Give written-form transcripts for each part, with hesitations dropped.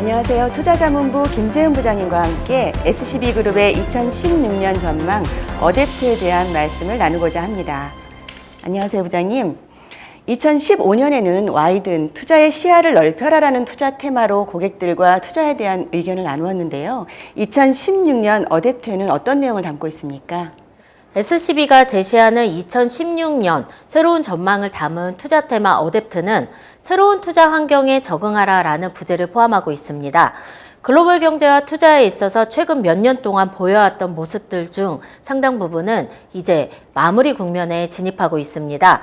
안녕하세요. 투자자문부 김재은 부장님과 함께 SCB그룹의 2016년 전망 어댑트에 대한 말씀을 나누고자 합니다. 안녕하세요, 부장님. 2015년에는 와이든 투자의 시야를 넓혀라라는 투자 테마로 고객들과 투자에 대한 의견을 나누었는데요. 2016년 어댑트에는 어떤 내용을 담고 있습니까? SCB가 제시하는 2016년 새로운 전망을 담은 투자 테마 어댑트는 새로운 투자 환경에 적응하라라는 부제를 포함하고 있습니다. 글로벌 경제와 투자에 있어서 최근 몇 년 동안 보여왔던 모습들 중 상당 부분은 이제 마무리 국면에 진입하고 있습니다.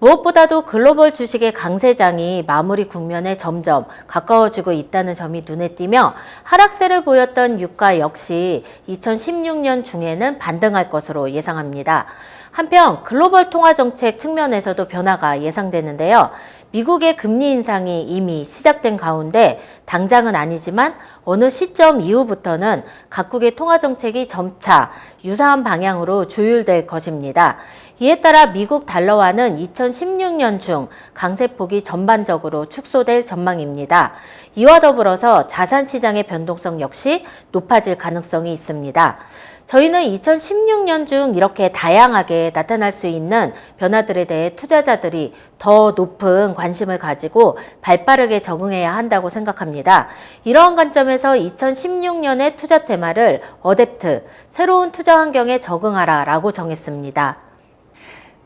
무엇보다도 글로벌 주식의 강세장이 마무리 국면에 점점 가까워지고 있다는 점이 눈에 띄며 하락세를 보였던 유가 역시 2016년 중에는 반등할 것으로 예상합니다. 한편 글로벌 통화정책 측면에서도 변화가 예상되는데요. 미국의 금리 인상이 이미 시작된 가운데 당장은 아니지만 어느 시점 이후부터는 각국의 통화정책이 점차 유사한 방향으로 조율될 것입니다. 이에 따라 미국 달러화는 2016년 중 강세폭이 전반적으로 축소될 전망입니다. 이와 더불어서 자산시장의 변동성 역시 높아질 가능성이 있습니다. 저희는 2016년 중 이렇게 다양하게 나타날 수 있는 변화들에 대해 투자자들이 더 높은 관심을 가지고 발빠르게 적응해야 한다고 생각합니다. 이러한 관점에서 2016년의 투자 테마를 어댑트, 새로운 투자 환경에 적응하라 라고 정했습니다.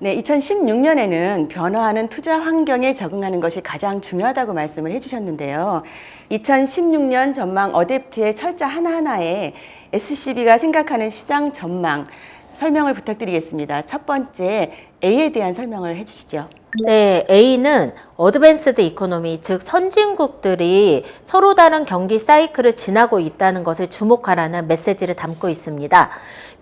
네, 2016년에는 변화하는 투자 환경에 적응하는 것이 가장 중요하다고 말씀을 해주셨는데요. 2016년 전망 어댑트의 철자 하나하나에 SCB가 생각하는 시장 전망 설명을 부탁드리겠습니다. 첫 번째, A에 대한 설명을 해주시죠. 네, A는 어드밴스드 이코노미, 즉 선진국들이 서로 다른 경기 사이클을 지나고 있다는 것을 주목하라는 메시지를 담고 있습니다.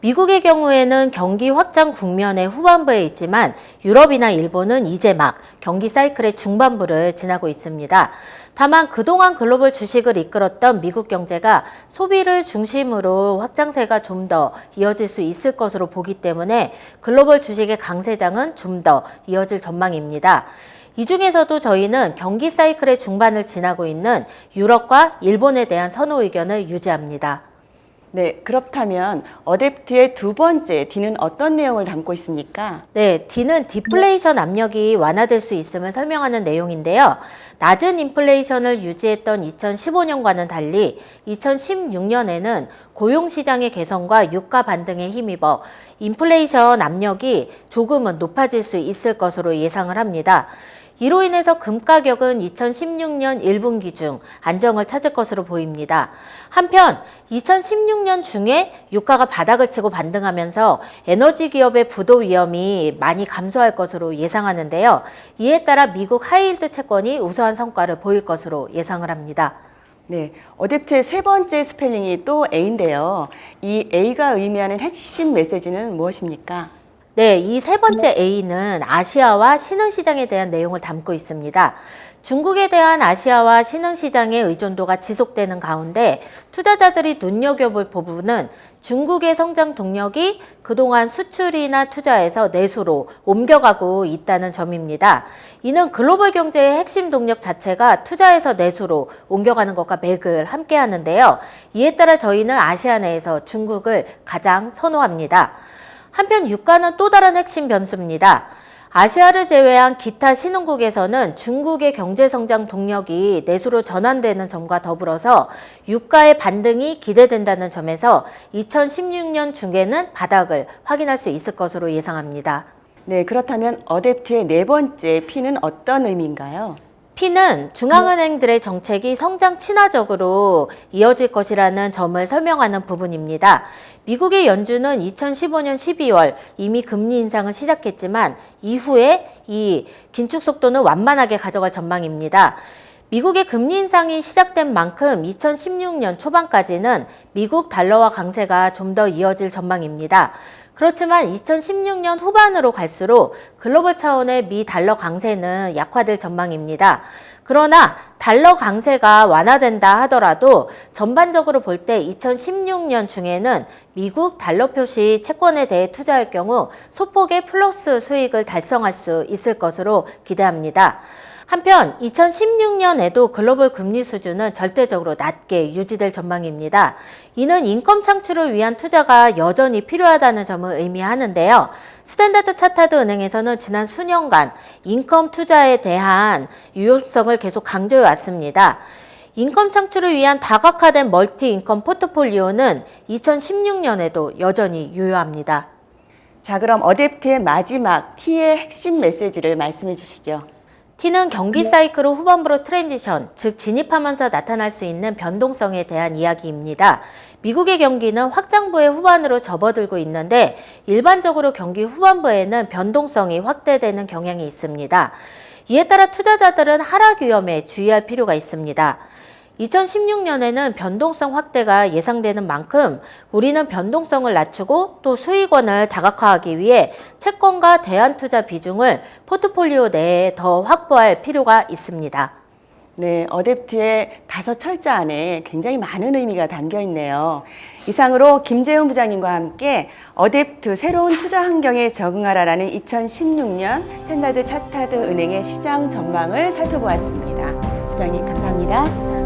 미국의 경우에는 경기 확장 국면의 후반부에 있지만 유럽이나 일본은 이제 막 경기 사이클의 중반부를 지나고 있습니다. 다만 그동안 글로벌 주식을 이끌었던 미국 경제가 소비를 중심으로 확장세가 좀 더 이어질 수 있을 것으로 보기 때문에 글로벌 주식의 강세장은 좀 더 이어질 전망입니다. 이 중에서도 저희는 경기 사이클의 중반을 지나고 있는 유럽과 일본에 대한 선호 의견을 유지합니다. 네, 그렇다면 어댑트의 두 번째 D는 어떤 내용을 담고 있습니까? 네, D는 디플레이션 압력이 완화될 수 있음을 설명하는 내용인데요. 낮은 인플레이션을 유지했던 2015년과는 달리 2016년에는 고용시장의 개선과 유가 반등에 힘입어 인플레이션 압력이 조금은 높아질 수 있을 것으로 예상을 합니다. 이로 인해서 금 가격은 2016년 1분기 중 안정을 찾을 것으로 보입니다. 한편 2016년 중에 유가가 바닥을 치고 반등하면서 에너지 기업의 부도 위험이 많이 감소할 것으로 예상하는데요. 이에 따라 미국 하이힐드 채권이 우수한 성과를 보일 것으로 예상을 합니다. 네, 어댑트의 세 번째 스펠링이 또 A인데요. 이 A가 의미하는 핵심 메시지는 무엇입니까? 네, 이 세 번째 A는 아시아와 신흥시장에 대한 내용을 담고 있습니다. 중국에 대한 아시아와 신흥시장의 의존도가 지속되는 가운데 투자자들이 눈여겨볼 부분은 중국의 성장 동력이 그동안 수출이나 투자에서 내수로 옮겨가고 있다는 점입니다. 이는 글로벌 경제의 핵심 동력 자체가 투자에서 내수로 옮겨가는 것과 맥을 함께 하는데요. 이에 따라 저희는 아시아 내에서 중국을 가장 선호합니다. 한편 유가는 또 다른 핵심 변수입니다. 아시아를 제외한 기타 신흥국에서는 중국의 경제성장 동력이 내수로 전환되는 점과 더불어서 유가의 반등이 기대된다는 점에서 2016년 중에는 바닥을 확인할 수 있을 것으로 예상합니다. 네, 그렇다면 어댑트의 네 번째 P는 어떤 의미인가요? P는 중앙은행들의 정책이 성장 친화적으로 이어질 것이라는 점을 설명하는 부분입니다. 미국의 연준은 2015년 12월 이미 금리 인상을 시작했지만 이후에 이 긴축 속도는 완만하게 가져갈 전망입니다. 미국의 금리 인상이 시작된 만큼 2016년 초반까지는 미국 달러화 강세가 좀 더 이어질 전망입니다. 그렇지만 2016년 후반으로 갈수록 글로벌 차원의 미 달러 강세는 약화될 전망입니다. 그러나 달러 강세가 완화된다 하더라도 전반적으로 볼 때 2016년 중에는 미국 달러 표시 채권에 대해 투자할 경우 소폭의 플러스 수익을 달성할 수 있을 것으로 기대합니다. 한편 2016년에도 글로벌 금리 수준은 절대적으로 낮게 유지될 전망입니다. 이는 인컴 창출을 위한 투자가 여전히 필요하다는 점을 의미하는데요. 스탠다드 차타드 은행에서는 지난 수년간 인컴 투자에 대한 유효성을 계속 강조해 왔습니다. 인컴 창출을 위한 다각화된 멀티 인컴 포트폴리오는 2016년에도 여전히 유효합니다. 자, 그럼 어댑트의 마지막 T의 핵심 메시지를 말씀해 주시죠. T는 경기 사이클 후 후반부로 트랜지션, 즉 진입하면서 나타날 수 있는 변동성에 대한 이야기입니다. 미국의 경기는 확장부의 후반으로 접어들고 있는데 일반적으로 경기 후반부에는 변동성이 확대되는 경향이 있습니다. 이에 따라 투자자들은 하락 위험에 주의할 필요가 있습니다. 2016년에는 변동성 확대가 예상되는 만큼 우리는 변동성을 낮추고 또 수익원을 다각화하기 위해 채권과 대안투자 비중을 포트폴리오 내에 더 확보할 필요가 있습니다. 네, 어댑트의 5철자 안에 굉장히 많은 의미가 담겨 있네요. 이상으로 김재훈 부장님과 함께 어댑트 새로운 투자 환경에 적응하라라는 2016년 스탠다드 차타드 은행의 시장 전망을 살펴보았습니다. 부장님 감사합니다.